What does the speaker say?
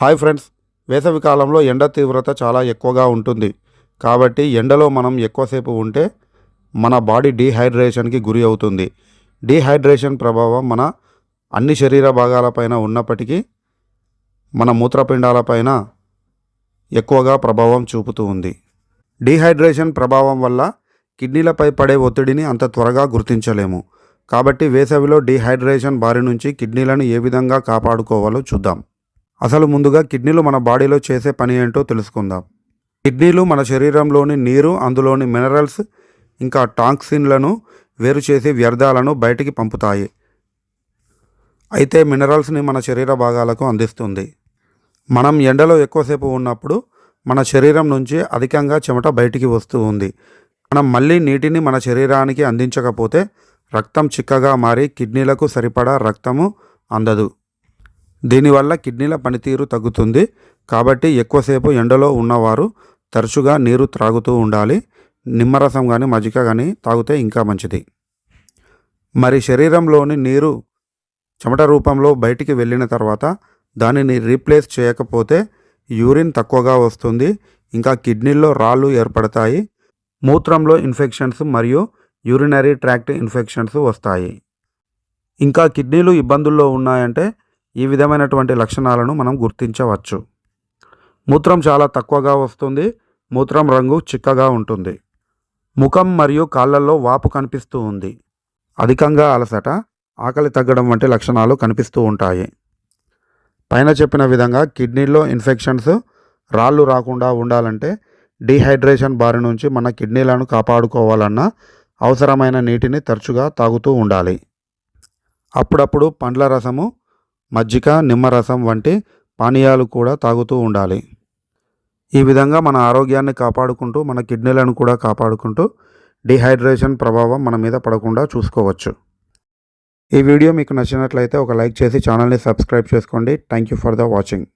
Hi friends, వేసవి కాలంలో ఎండ తీవ్రత చాలా ఎక్కువగా ఉంటుంది. కాబట్టి ఎండలో మనం ఎక్కువసేపు ఉంటే మన బాడీ డీహైడ్రేషన్కి గురి అవుతుంది. డీహైడ్రేషన్ ప్రభావం మన అన్ని శరీర భాగాలపైన ఉన్నప్పటికీ మన మూత్రపిండాలపైన ఎక్కువగా ప్రభావం చూపుతూ ఉంది. డీహైడ్రేషన్ ప్రభావం వల్ల కిడ్నీలపై పడే ఒత్తిడిని అంత త్వరగా గుర్తించలేము. కాబట్టి వేసవిలో డీహైడ్రేషన్ బారి నుంచి కిడ్నీలను ఏ విధంగా కాపాడుకోవాలో చూద్దాం. అసలు ముందుగా కిడ్నీలు మన బాడీలో చేసే పని ఏంటో తెలుసుకుందాం. కిడ్నీలు మన శరీరంలోని నీరు, అందులోని మినరల్స్ ఇంకా టాక్సిన్లను వేరు చేసి వ్యర్థాలను బయటికి పంపుతాయి. అయితే మినరల్స్ని మన శరీర భాగాలకు అందిస్తుంది. మనం ఎండలో ఎక్కువసేపు ఉన్నప్పుడు మన శరీరం నుంచి అధికంగా చెమట బయటికి వస్తూ ఉంది. మనం మళ్ళీ నీటిని మన శరీరానికి అందించకపోతే రక్తం చిక్కగా మారి కిడ్నీలకు సరిపడా రక్తము అందదు. దీనివల్ల కిడ్నీల పనితీరు తగ్గుతుంది. కాబట్టి ఎక్కువసేపు ఎండలో ఉన్నవారు తరచుగా నీరు త్రాగుతూ ఉండాలి. నిమ్మరసం కానీ మజ్జిగ కానీ తాగితే ఇంకా మంచిది. మరి శరీరంలోని నీరు చెమట రూపంలో బయటికి వెళ్ళిన తర్వాత దానిని రీప్లేస్ చేయకపోతే యూరిన్ తక్కువగా వస్తుంది. ఇంకా కిడ్నీల్లో రాళ్ళు ఏర్పడతాయి. మూత్రంలో ఇన్ఫెక్షన్స్ మరియు యూరినరీ ట్రాక్ట్ ఇన్ఫెక్షన్స్ వస్తాయి. ఇంకా కిడ్నీలు ఇబ్బందుల్లో ఉన్నాయంటే ఈ విధమైనటువంటి లక్షణాలను మనం గుర్తించవచ్చు. మూత్రం చాలా తక్కువగా వస్తుంది. మూత్రం రంగు చిక్కగా ఉంటుంది. ముఖం మరియు కాళ్ళల్లో వాపు కనిపిస్తూ ఉంది. అధికంగా అలసట, ఆకలి తగ్గడం వంటి లక్షణాలు కనిపిస్తూ ఉంటాయి. పైన చెప్పిన విధంగా కిడ్నీలో ఇన్ఫెక్షన్స్, రాళ్ళు రాకుండా ఉండాలంటే డీహైడ్రేషన్ బారి నుంచి మన కిడ్నీలను కాపాడుకోవాలన్నా అవసరమైన నీటిని తరచుగా తాగుతూ ఉండాలి. అప్పుడప్పుడు పండ్ల రసము, మజ్జిగ, నిమ్మరసం వంటి పానీయాలు కూడా తాగుతూ ఉండాలి. ఈ విధంగా మన ఆరోగ్యాన్ని కాపాడుకుంటూ మన కిడ్నీలను కూడా కాపాడుకుంటూ డీహైడ్రేషన్ ప్రభావం మన మీద పడకుండా చూసుకోవచ్చు. ఈ వీడియో మీకు నచ్చినట్లయితే ఒక లైక్ చేసి ఛానల్ని సబ్స్క్రైబ్ చేసుకోండి. Thank you for the watching.